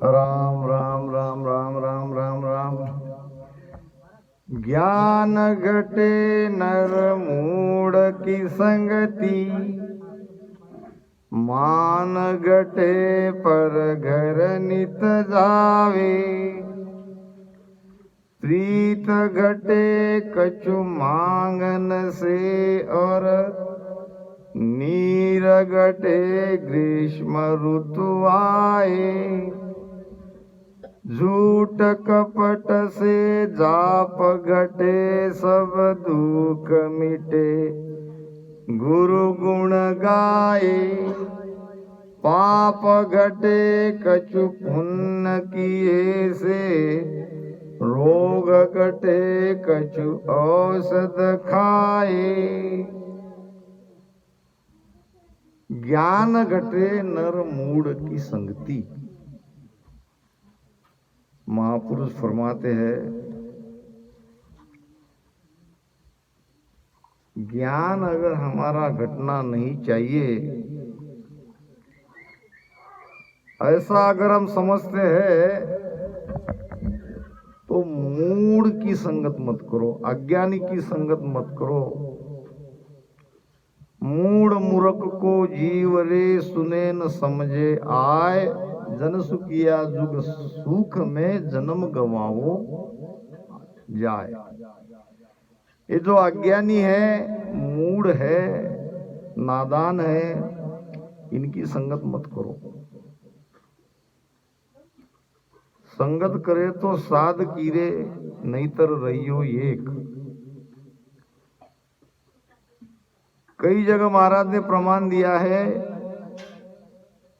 राम राम राम राम राम राम राम। ज्ञान घटे नर मूढ़ की संगति, मान घटे पर घर नित जावे। प्रीत घटे कछु मांगन से, और नीर घटे ग्रीष्म ऋतु आए। झूठ कपट से जाप घटे, सब दुख मिटे गुरु गुण गाए। पाप घटे कछु पुण्य किए से, रोग घटे कछु औषध खाए। ज्ञान घटे नर मूढ़ की संगति। महापुरुष फरमाते हैं, ज्ञान अगर हमारा घटना नहीं चाहिए, ऐसा अगर हम समझते हैं तो मूढ़ की संगत मत करो, अज्ञानी की संगत मत करो। मूढ़ मूर्ख को जीव रे, सुने न समझे आए। जन सुखिया जुग सुख में, जन्म गवाओ जाए। ये जो अज्ञानी है, मूढ़ है, नादान है, इनकी संगत मत करो। संगत करे तो साध कीरे, नहीं तर रहियो एक। कई जगह महाराज ने प्रमाण दिया है,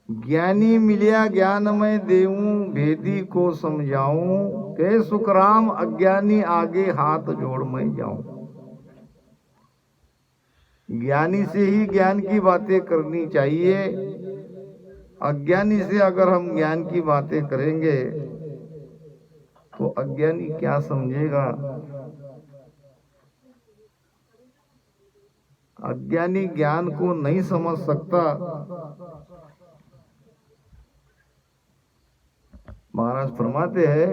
ज्ञानी मिलिया ज्ञान में देऊं, भेदी को समझाऊं। कह सुखराम अज्ञानी आगे, हाथ जोड़ मैं जाऊं। ज्ञानी से ही ज्ञान की बातें करनी चाहिए। अज्ञानी से अगर हम ज्ञान की बातें करेंगे तो अज्ञानी क्या समझेगा? अज्ञानी ज्ञान को नहीं समझ सकता। महाराज फरमाते हैं,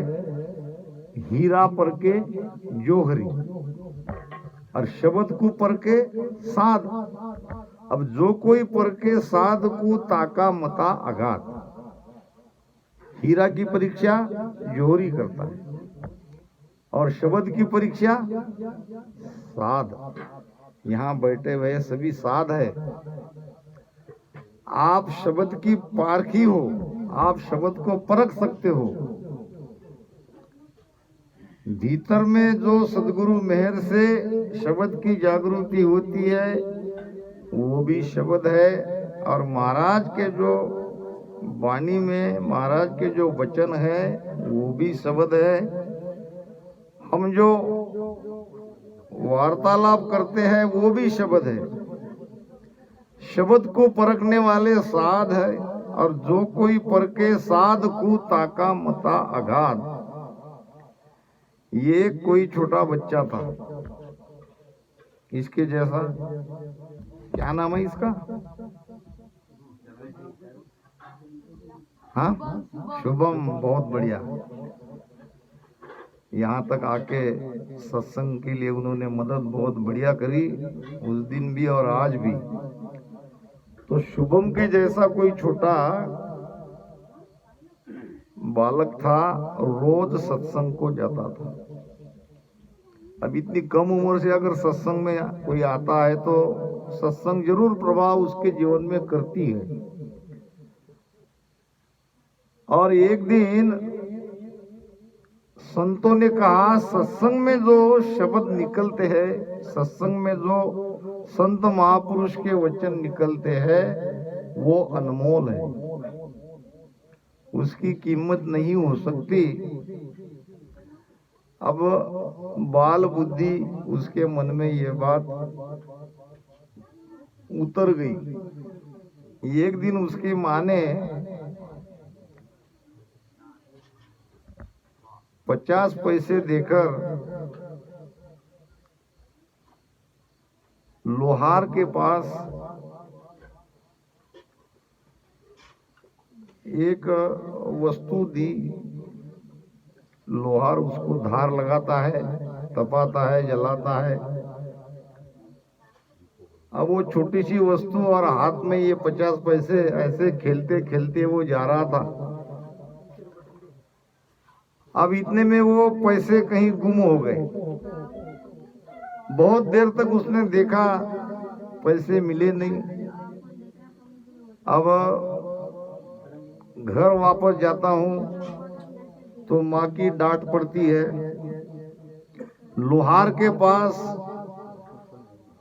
हीरा परके जोहरी, और शब्द को परके साध। अब जो कोई परके साध को, ताका मता आघात। हीरा की परीक्षा जोहरी करता है, और शब्द की परीक्षा साध। यहाँ बैठे हुए सभी साध है। आप शब्द की पारखी हो, आप शब्द को परख सकते हो। भीतर में जो सदगुरु मेहर से शब्द की जागृति होती है, वो भी शब्द है। और महाराज के जो वाणी में, महाराज के जो वचन है, वो भी शब्द है। हम जो वार्तालाप करते हैं, वो भी शब्द है। शब्द को परखने वाले साध है, और जो कोई परखे साध को, ताका मता आघात। ये कोई छोटा बच्चा था, इसके जैसा, क्या नाम है इसका? हाँ, शुभम। बहुत बढ़िया। यहाँ तक आके सत्संग के लिए उन्होंने मदद बहुत बढ़िया करी, उस दिन भी और आज भी। तो शुभम के जैसा कोई छोटा बालक था, रोज सत्संग को जाता था। अब इतनी कम उम्र से अगर सत्संग में कोई आता है तो सत्संग जरूर प्रभाव उसके जीवन में करती है। और एक दिन संतों ने कहा, सत्संग में जो शब्द निकलते हैं, सत्संग में जो संत महापुरुष के वचन निकलते हैं, वो अनमोल है, उसकी कीमत नहीं हो सकती। अब बाल बुद्धि उसके मन में ये बात उतर गई। एक दिन उसकी माँ ने 50 पैसे देकर लोहार के पास एक वस्तु दी, लोहार उसको धार लगाता है, तपाता है, जलाता है। अब वो छोटी सी वस्तु और हाथ में ये 50 पैसे, ऐसे खेलते खेलते वो जा रहा था। अब इतने में वो पैसे कहीं गुम हो गए। बहुत देर तक उसने देखा, पैसे मिले नहीं। अब घर वापस जाता हूँ तो माँ की डांट पड़ती है। लोहार के पास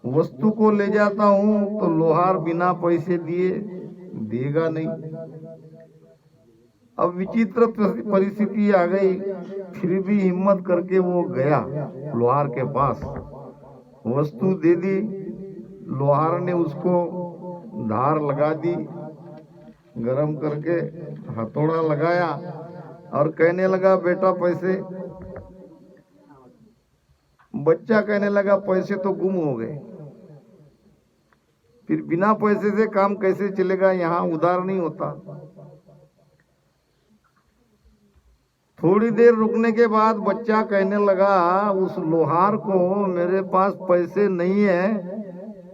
वस्तु को ले जाता हूँ तो लोहार बिना पैसे दिए देगा नहीं। अब विचित्र परिस्थिति आ गई, फिर भी हिम्मत करके वो गया लोहार के पास, वस्तु दे दी। लोहार ने उसको धार लगा दी, गरम करके हथौड़ा लगाया और कहने लगा, बेटा पैसे। बच्चा कहने लगा, पैसे तो गुम हो गए। फिर बिना पैसे से काम कैसे चलेगा, यहाँ उधार नहीं होता। थोड़ी देर रुकने के बाद बच्चा कहने लगा उस लोहार को, मेरे पास पैसे नहीं है,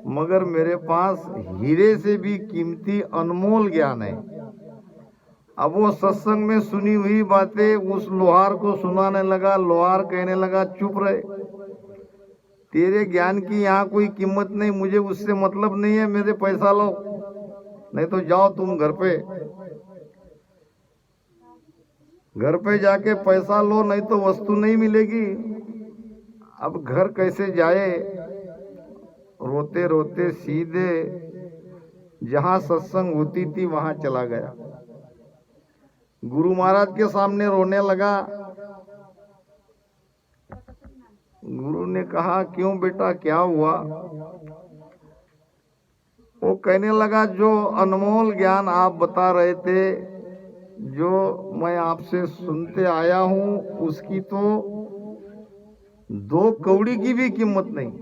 मगर मेरे पास हीरे से भी कीमती अनमोल ज्ञान है। अब वो सत्संग में सुनी हुई बातें उस लोहार को सुनाने लगा। लोहार कहने लगा, चुप रहे, तेरे ज्ञान की यहाँ कोई कीमत नहीं, मुझे उससे मतलब नहीं है, मेरे पैसा लो, नहीं तो जाओ तुम घर पे। घर पे जाके पैसा लो, नहीं तो वस्तु नहीं मिलेगी। अब घर कैसे जाए? रोते रोते सीधे जहां सत्संग होती थी वहां चला गया। गुरु महाराज के सामने रोने लगा। गुरु ने कहा, क्यों बेटा, क्या हुआ? वो कहने लगा, जो अनमोल ज्ञान आप बता रहे थे, जो मैं आपसे सुनते आया हूं, उसकी तो 2 कौड़ी की भी कीमत नहीं।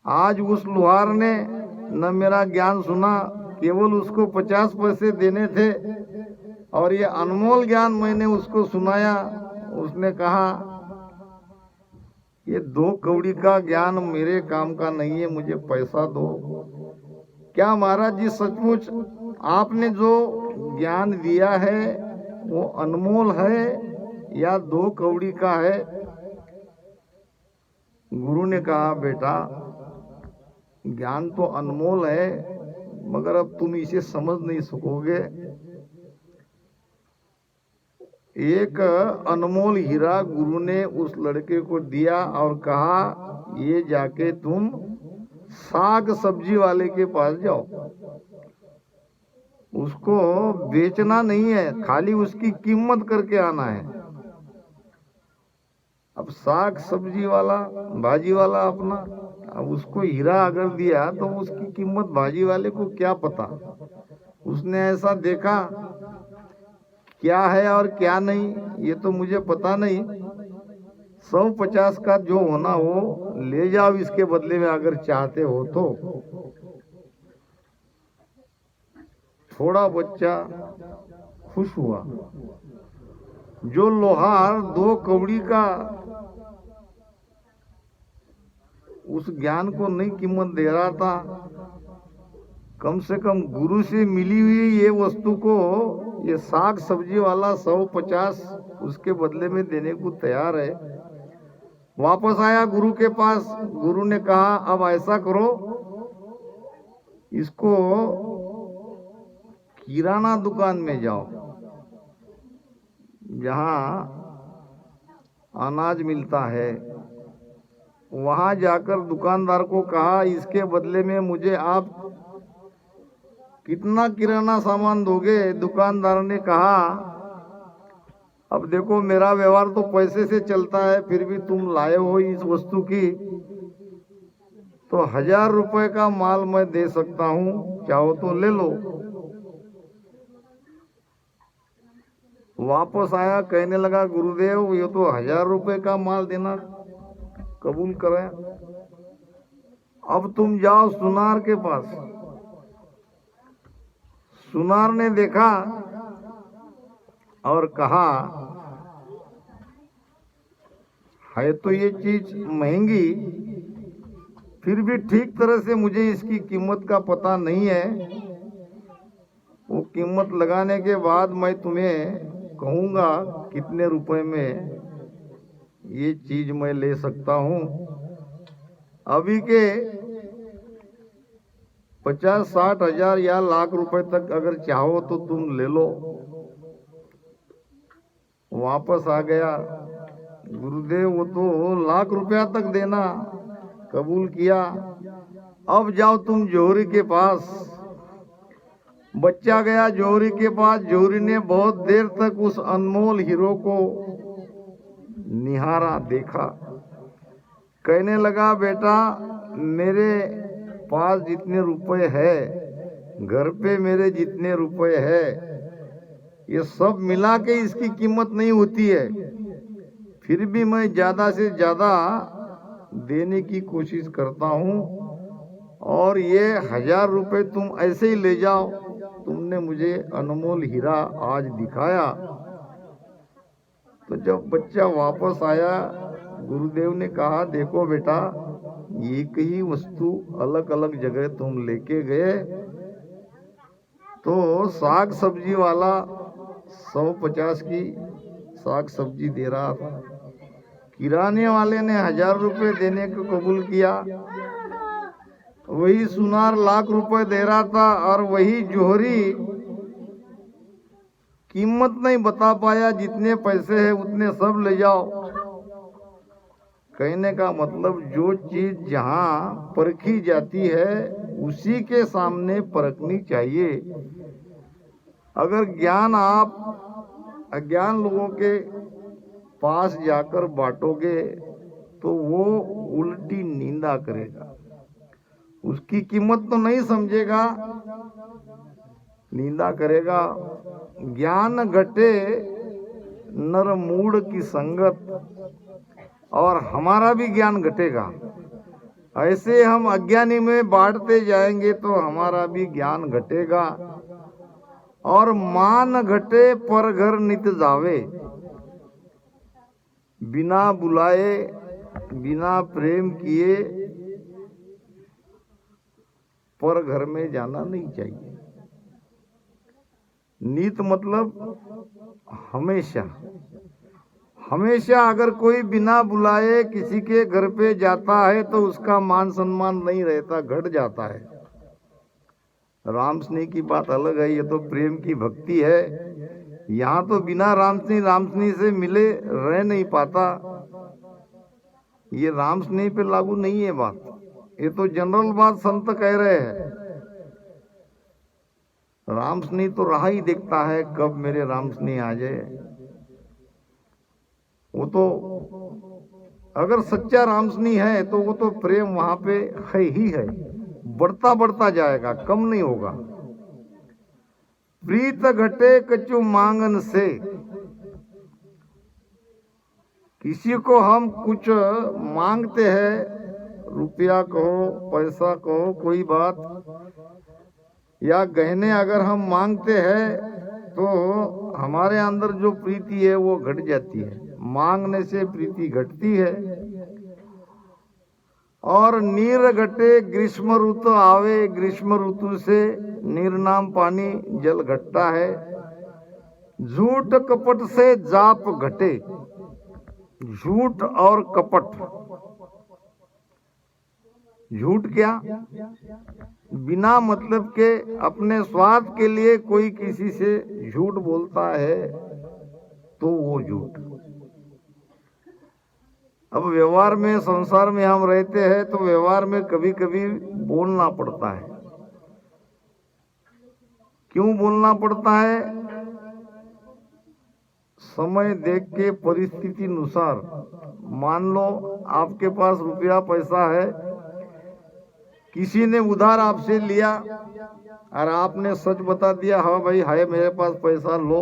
आज उस लोहार ने न मेरा ज्ञान सुना, केवल उसको 50 पैसे देने थे, और ये अनमोल ज्ञान मैंने उसको सुनाया। उसने कहा, ये 2 कौड़ी का ज्ञान मेरे काम का नहीं है, मुझे पैसा दो। क्या महाराज जी, सचमुच आपने जो ज्ञान दिया है वो अनमोल है या 2 कौड़ी का है? गुरु ने कहा, बेटा ज्ञान तो अनमोल है, मगर अब तुम इसे समझ नहीं सकोगे। एक अनमोल हीरा गुरु ने उस लड़के को दिया और कहा, ये जाके तुम साग सब्जी वाले के पास जाओ, उसको बेचना नहीं है, खाली उसकी कीमत करके आना है। अब साग सब्जी वाला, भाजी वाला अपना, अब उसको हीरा अगर दिया तो उसकी कीमत भाजी वाले को क्या पता। उसने ऐसा देखा, क्या है और क्या नहीं ये तो मुझे पता नहीं, 150 का जो होना हो ले जाओ इसके बदले में अगर चाहते हो तो। थोड़ा बच्चा खुश हुआ। जो लोहार 2 कौड़ी का उस ज्ञान को नहीं कीमत दे रहा था, कम से कम गुरु से मिली हुई ये वस्तु को ये साग सब्जी वाला 150 उसके बदले में देने को तैयार है। वापस आया गुरु के पास। गुरु ने कहा, अब ऐसा करो, इसको किराना दुकान में जाओ, जहां अनाज मिलता है, वहां जाकर दुकानदार को कहा, इसके बदले में मुझे आप कितना किराना सामान दोगे? दुकानदार ने कहा, अब देखो मेरा व्यवहार तो पैसे से चलता है, फिर भी तुम लाए हो इस वस्तु की, तो 1000 रुपए का माल मैं दे सकता हूँ, चाहो तो ले लो। वापस आया, कहने लगा, गुरुदेव ये तो 1000 रुपए का माल देना कबूल करें। अब तुम जाओ सुनार के पास, सुनार ने देखा और कहा, है तो ये चीज महंगी, फिर भी ठीक तरह से मुझे इसकी कीमत का पता नहीं है। वो कीमत लगाने के बाद मैं तुम्हें कहूँगा कितने रुपए में ये चीज मैं ले सकता हूँ। अभी के 50-60 हजार या लाख रुपए तक अगर चाहो तो तुम ले लो। वापस आ गया। गुरुदेव वो तो लाख रुपया तक देना कबूल किया। अब जाओ तुम जौहरी के पास। बच्चा गया जौहरी के पास। जौहरी ने बहुत देर तक उस अनमोल हीरो को निहारा, देखा। कहने लगा, बेटा मेरे पास जितने रुपए है, घर पे मेरे जितने रुपए है, ये सब मिला के इसकी कीमत नहीं होती है। फिर भी मैं ज्यादा से ज्यादा देने की कोशिश करता हूँ और ये 1000 रुपए तुम ऐसे ही ले जाओ। तुमने मुझे अनमोल हीरा आज दिखाया। तो जब बच्चा वापस आया, गुरुदेव ने कहा, देखो बेटा, एक ही वस्तु अलग अलग जगह तुम लेके गए तो साग सब्जी वाला 150 की साग सब्जी दे रहा था, किराने वाले ने 1000 रुपए देने को कबूल किया, वही सुनार लाख रुपए दे रहा था और वही जौहरी कीमत नहीं बता पाया, जितने पैसे है उतने सब ले जाओ। कहने का मतलब जो चीज जहां परखी जाती है उसी के सामने परखनी चाहिए। अगर ज्ञान आप अज्ञान लोगों के पास जाकर बांटोगे तो वो उल्टी निंदा करेगा, उसकी कीमत तो नहीं समझेगा, निंदा करेगा। ज्ञान घटे नर मूढ़ की संगत, और हमारा भी ज्ञान घटेगा। ऐसे हम अज्ञानी में बांटते जाएंगे तो हमारा भी ज्ञान घटेगा। और मान घटे पर घर नित जावे, बिना बुलाए बिना प्रेम किए पर घर में जाना नहीं चाहिए। नीत मतलब हमेशा हमेशा अगर कोई बिना बुलाए किसी के घर पे जाता है तो उसका मान सम्मान नहीं रहता, घट जाता है। राम स्नेह की बात अलग है, ये तो प्रेम की भक्ति है। यहाँ तो बिना राम स्नेह से मिले रह नहीं पाता। ये राम स्नेह पे लागू नहीं है बात, ये तो जनरल बात संत कह रहे हैं। राम स्नेह तो राह ही देखता है कब मेरे राम स्नेह आ जाए। वो तो अगर सच्चा राम स्नेह है तो वो तो प्रेम वहां पे है ही है, बढ़ता बढ़ता जाएगा, कम नहीं होगा। प्रीत घटे कछु मांगन से, किसी को हम कुछ मांगते हैं, रुपया कहो, पैसा कहो, कोई बात, या गहने अगर हम मांगते हैं तो हमारे अंदर जो प्रीति है वो घट जाती है। मांगने से प्रीति घटती है। और नीर घटे ग्रीष्म ऋतु आवे, ग्रीष्म ऋतु से नीर नाम पानी जल घटता है। झूठ कपट से जाप घटे, झूठ और कपट, झूठ क्या, बिना मतलब के अपने स्वार्थ के लिए कोई किसी से झूठ बोलता है तो वो झूठ। अब व्यवहार में, संसार में हम रहते हैं तो व्यवहार में कभी कभी बोलना पड़ता है। क्यों बोलना पड़ता है? समय देख के, परिस्थिति अनुसार। मान लो आपके पास रुपया पैसा है, किसी ने उधार आपसे लिया और आपने सच बता दिया, हाँ भाई है मेरे पास पैसा, लो।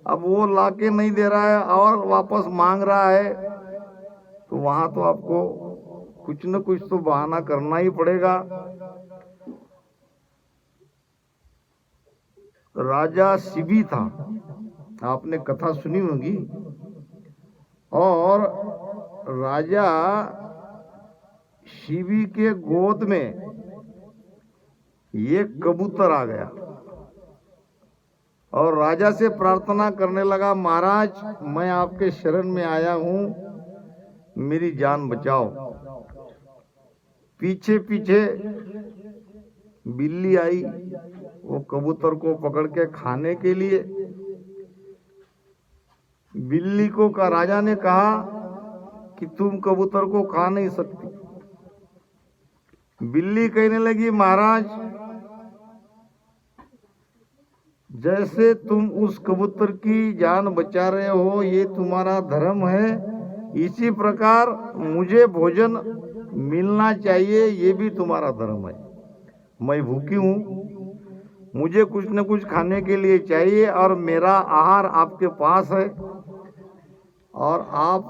अब वो लाके नहीं दे रहा है और वापस मांग रहा है, तो वहां तो आपको कुछ न कुछ तो बहाना करना ही पड़ेगा। राजा शिबी था, आपने कथा सुनी होगी। और राजा शिबी के गोद में एक कबूतर आ गया और राजा से प्रार्थना करने लगा, महाराज मैं आपके शरण में आया हूं, मेरी जान बचाओ। पीछे पीछे बिल्ली आई वो कबूतर को पकड़ के खाने के लिए। बिल्ली को का राजा ने कहा कि तुम कबूतर को खा नहीं सकती। बिल्ली कहने लगी, महाराज जैसे तुम उस कबूतर की जान बचा रहे हो ये तुम्हारा धर्म है, इसी प्रकार मुझे भोजन मिलना चाहिए, ये भी तुम्हारा धर्म है। मैं भूखी हूं, मुझे कुछ न कुछ खाने के लिए चाहिए और मेरा आहार आपके पास है और आप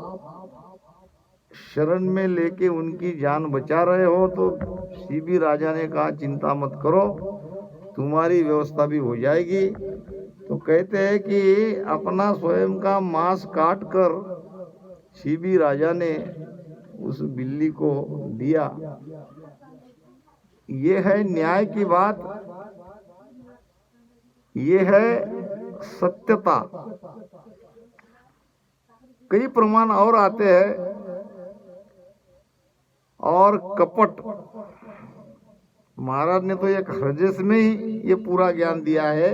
शरण में लेके उनकी जान बचा रहे हो। तो शिबी राजा ने कहा, चिंता मत करो, तुम्हारी व्यवस्था भी हो जाएगी। तो कहते हैं कि अपना स्वयं का मांस काट कर शिबी राजा ने उस बिल्ली को दिया। ये है न्याय की बात, ये है सत्यता। कई प्रमाण और आते हैं। और कपट, महाराज ने तो एक हृदय में ही ये पूरा ज्ञान दिया है,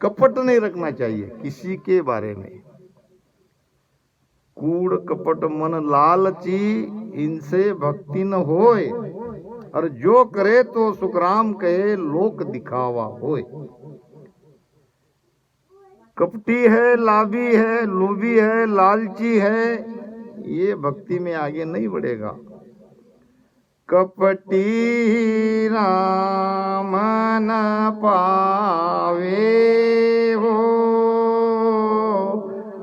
कपट नहीं रखना चाहिए किसी के बारे में। कूड़ कपट मन लालची, इनसे भक्ति न होए, और जो करे तो सुखराम कहे, लोक दिखावा होए। कपटी है, लाभी है, लोभी है, लालची है, ये भक्ति में आगे नहीं बढ़ेगा। कपटी राम न पावे हो,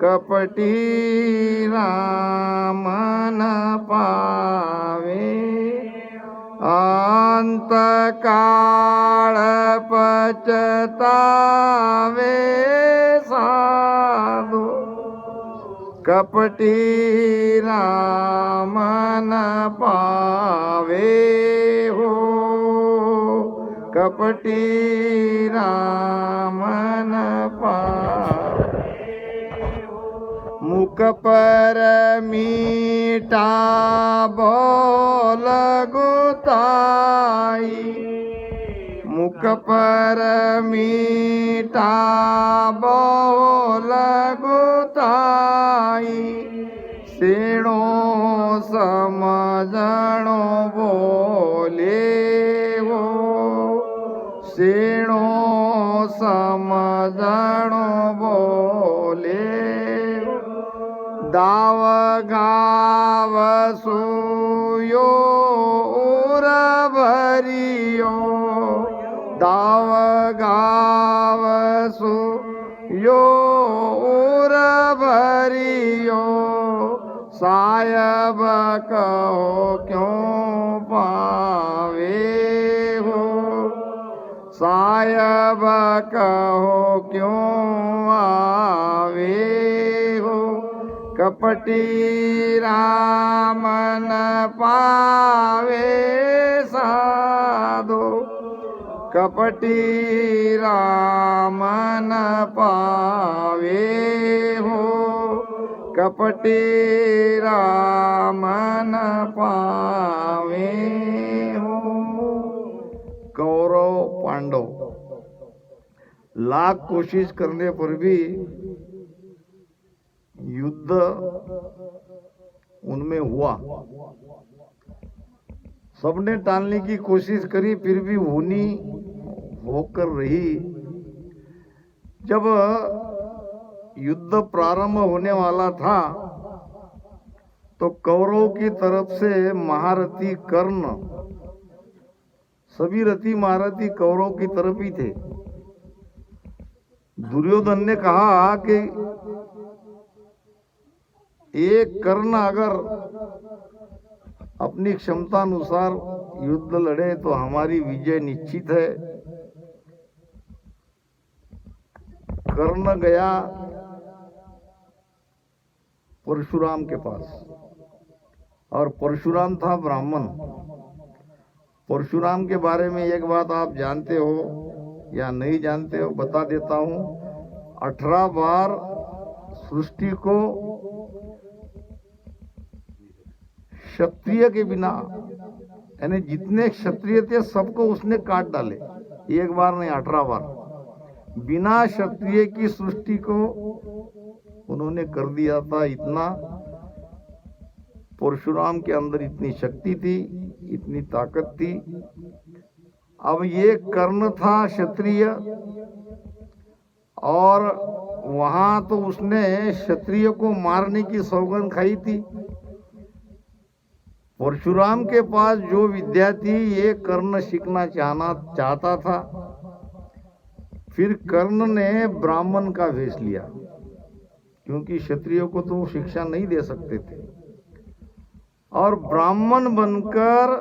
कपटी राम न पावे, अंत काल पछतावे साधु, कपटी राम न पावे हो, कपटी राम न पावे। मुख पर मीठा बोल गुताई, मुख पर मीठा बोल गुताई, सेणो समझणो बोले हो, सेणो समझणो बोले। दाव गाव सुयो उर भरियो, दाव गाव सुयो उर भरियो, सायब कहो क्यों पावे हो, सायब कहो क्यों आवे हो, कपटी राम न पावे साधो, कपटी राम न पावे हो, कपटी राम न पावे हो। कौरव पांडव लाख कोशिश करने पर भी युद्ध उनमें हुआ। सबने टालने की कोशिश करी, फिर भी होनी होकर रही। जब युद्ध प्रारंभ होने वाला था तो कौरव की तरफ से महारथी कर्ण, सभी रथी महारथी कौरव की तरफ ही थे। दुर्योधन ने कहा कि एक कर्ण अगर अपनी क्षमता अनुसार युद्ध लड़े तो हमारी विजय निश्चित है। कर्ण गया परशुराम के पास, और परशुराम था ब्राह्मण। परशुराम के बारे में एक बात आप जानते हो या नहीं जानते हो, बता देता हूं। 18 बार सृष्टि को क्षत्रिय के बिना, यानी जितने क्षत्रिय थे सबको उसने काट डाले। एक बार नहीं, 18 बार बिना क्षत्रिय की सृष्टि को उन्होंने कर दिया था। इतना परशुराम के अंदर इतनी शक्ति थी, इतनी ताकत थी। अब ये कर्ण था क्षत्रिय, और वहां तो उसने क्षत्रिय को मारने की सौगंध खाई थी। परशुराम के पास जो विद्या थी ये कर्ण सीखना चाहता था। फिर कर्ण ने ब्राह्मण का वेश लिया, क्योंकि क्षत्रियों को तो शिक्षा नहीं दे सकते थे, और ब्राह्मण बनकर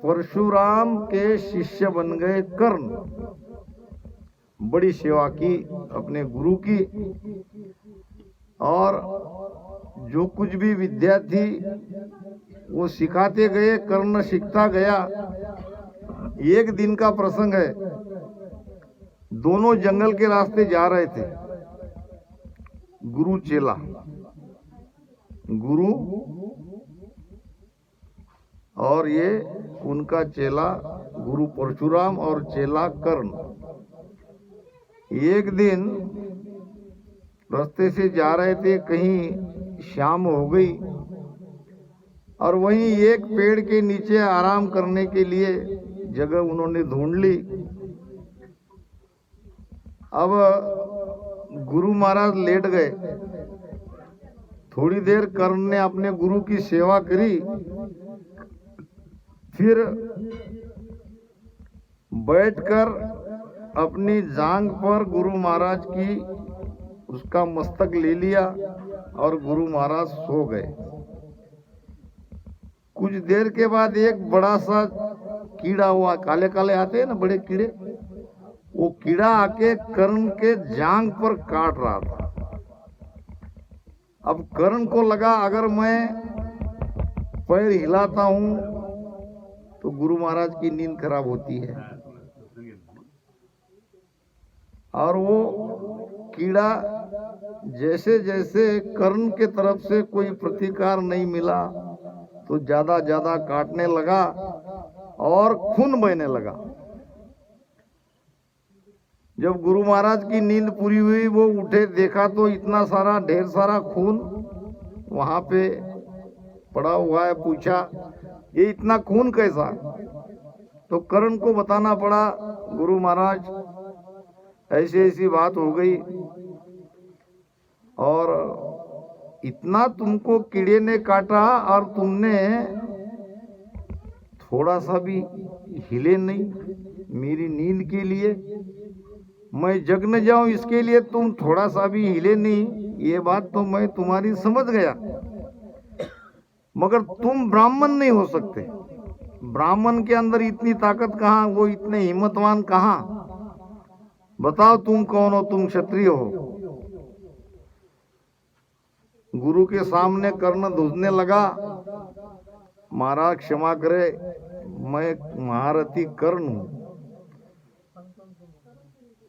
परशुराम के शिष्य बन गए कर्ण। बड़ी सेवा की अपने गुरु की, और जो कुछ भी विद्या थी वो सिखाते गए, कर्ण सीखता गया। एक दिन का प्रसंग है, दोनों जंगल के रास्ते जा रहे थे, गुरु चेला। गुरु और ये उनका चेला गुरु परशुराम और चेला कर्ण। एक दिन रास्ते से जा रहे थे, कहीं शाम हो गई, और वहीं एक पेड़ के नीचे आराम करने के लिए जगह उन्होंने ढूंढ ली। अब गुरु महाराज लेट गए। थोड़ी देर कर्ण ने अपने गुरु की सेवा करी, फिर बैठकर अपनी जांघ पर गुरु महाराज की उसका मस्तक ले लिया, और गुरु महाराज सो गए। कुछ देर के बाद एक बड़ा सा कीड़ा हुआ, काले काले आते हैं ना बड़े कीड़े, वो कीड़ा आके कर्ण के जांघ पर काट रहा था। अब कर्ण को लगा अगर मैं पैर हिलाता हूं तो गुरु महाराज की नींद खराब होती है, और वो कीड़ा जैसे जैसे कर्ण के तरफ से कोई प्रतिकार नहीं मिला तो ज्यादा ज्यादा काटने लगा और खून बहने लगा। जब गुरु महाराज की नींद पूरी हुई, वो उठे, देखा तो इतना सारा ढेर सारा खून वहां पे पड़ा हुआ है। पूछा ये इतना खून कैसा? तो कर्ण को बताना पड़ा, गुरु महाराज ऐसी ऐसी बात हो गई, और इतना तुमको कीड़े ने काटा और तुमने थोड़ा सा भी हिले नहीं मेरी नींद के लिए, मैं जग न जाऊं इसके लिए तुम थोड़ा सा भी हिले नहीं। ये बात तो मैं तुम्हारी समझ गया, मगर तुम ब्राह्मण नहीं हो सकते। ब्राह्मण के अंदर इतनी ताकत कहाँ, वो इतने हिम्मतवान कहाँ? बताओ तुम कौन हो? तुम क्षत्रिय हो। गुरु के सामने कर्ण धुजने लगा, महाराज क्षमा करे, मैं महारथी कर्ण हूं।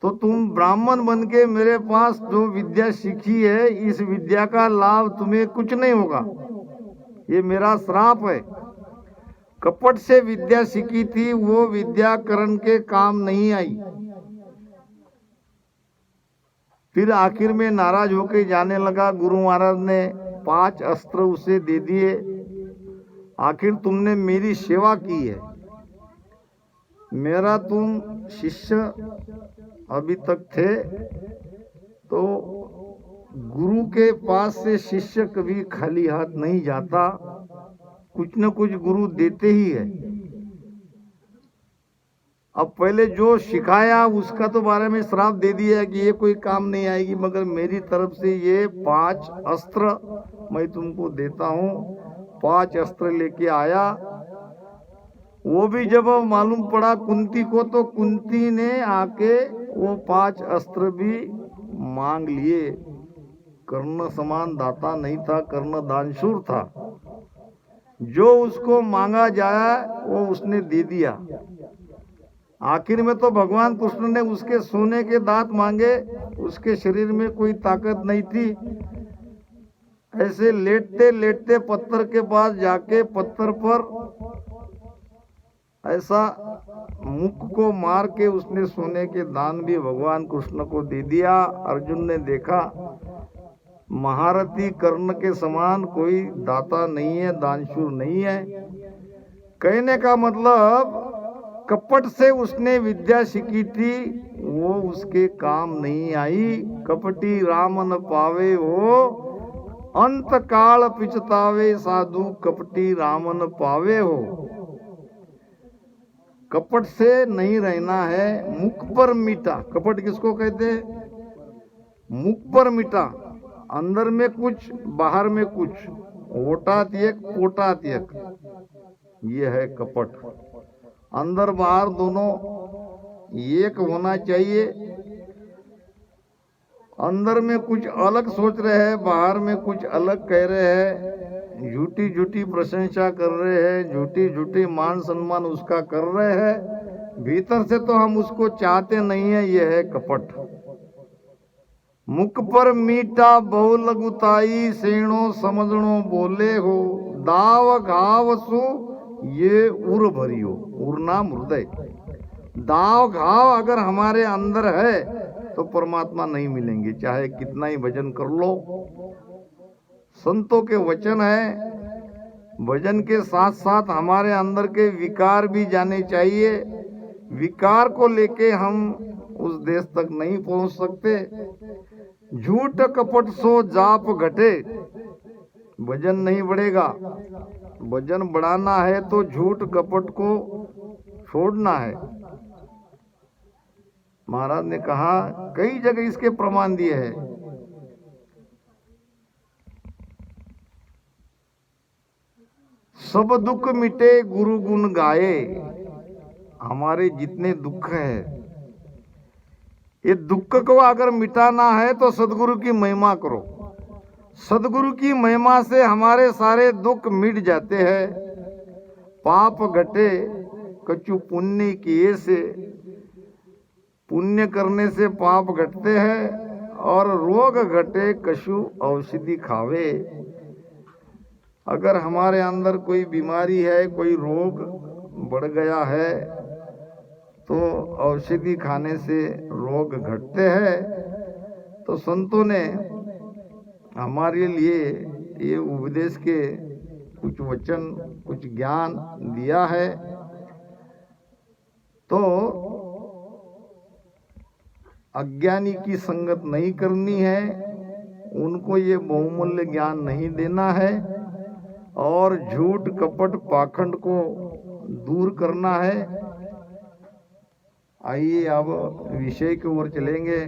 तो तुम ब्राह्मण बन के मेरे पास जो विद्या सीखी है, इस विद्या का लाभ तुम्हें कुछ नहीं होगा, ये मेरा श्राप है। कपट से विद्या सीखी थी, वो विद्या कर्ण के काम नहीं आई। फिर आखिर में नाराज होकर जाने लगा। गुरु महाराज ने 5 अस्त्र उसे दे दिए। आखिर तुमने मेरी सेवा की है, मेरा तुम शिष्य अभी तक थे, तो गुरु के पास से शिष्य कभी खाली हाथ नहीं जाता, कुछ न कुछ गुरु देते ही है। अब पहले जो सिखाया उसका तो बारे में श्राप दे दिया कि ये कोई काम नहीं आएगी, मगर मेरी तरफ से ये 5 अस्त्र मैं तुमको देता हूँ। 5 अस्त्र लेके आया। वो भी जब मालूम पड़ा कुंती को, तो कुंती ने आके वो 5 अस्त्र भी मांग लिए। कर्ण समान दाता नहीं था, कर्ण दानशूर था। जो उसको मांगा जाए वो उसने दे दिया। आखिर में तो भगवान कृष्ण ने उसके सोने के दांत मांगे, उसके शरीर में कोई ताकत नहीं थी। ऐसे लेटते लेटते पत्थर के पास जाके पत्थर पर ऐसा मुख को मार के उसने सोने के दान भी भगवान कृष्ण को दे दिया। अर्जुन ने देखा महारथी कर्ण के समान कोई दाता नहीं है, दानशूर नहीं है। कहने का मतलब कपट से उसने विद्या सीखी थी, वो उसके काम नहीं आई। कपटी राम न पावे हो, अंत काल पिछतावे साधु कपटी राम न पावे हो। कपट से नहीं रहना है, मुख पर मीठा। कपट किसको कहते हैं? मुख पर मीठा, अंदर में कुछ बाहर में कुछ, ओटात एक पोटात एक, ये है कपट। अंदर बाहर दोनों एक होना चाहिए। अंदर में कुछ अलग सोच रहे हैं, बाहर में कुछ अलग कह रहे हैं, झूठी झूठी प्रशंसा कर रहे हैं, झूठी झूठी मान सम्मान उसका कर रहे हैं। भीतर से तो हम उसको चाहते नहीं है। यह है कपट। मुख पर मीठा बहु लगुताई, सेणो समझणो बोले हो। दाव घाव सु ये उर भरियो। उर नाम हृदय। दाव घाव अगर हमारे अंदर है तो परमात्मा नहीं मिलेंगे, चाहे कितना ही भजन कर लो। संतों के वचन है, भजन के साथ साथ हमारे अंदर के विकार भी जाने चाहिए। विकार को लेके हम उस देश तक नहीं पहुंच सकते। झूठ कपट सो जाप घटे, भजन नहीं बढ़ेगा। भजन बढ़ाना है तो झूठ कपट को छोड़ना है। महाराज ने कहा, कई जगह इसके प्रमाण दिए हैं। सब दुख मिटे गुरु गुण गाए। हमारे जितने दुख है, ये दुख को अगर मिटाना है तो सदगुरु की महिमा करो। सदगुरु की महिमा से हमारे सारे दुख मिट जाते हैं। पाप घटे कछु पुण्य किए से, पुण्य करने से पाप घटते हैं। और रोग घटे कछु औषधि खावे। अगर हमारे अंदर कोई बीमारी है, कोई रोग बढ़ गया है, तो औषधि खाने से रोग घटते हैं। तो संतों ने हमारे लिए ये उपदेश के कुछ वचन, कुछ ज्ञान दिया है। तो अज्ञानी की संगत नहीं करनी है, उनको ये बहुमूल्य ज्ञान नहीं देना है, और झूठ कपट पाखंड को दूर करना है। आइए अब विषय की ओर चलेंगे।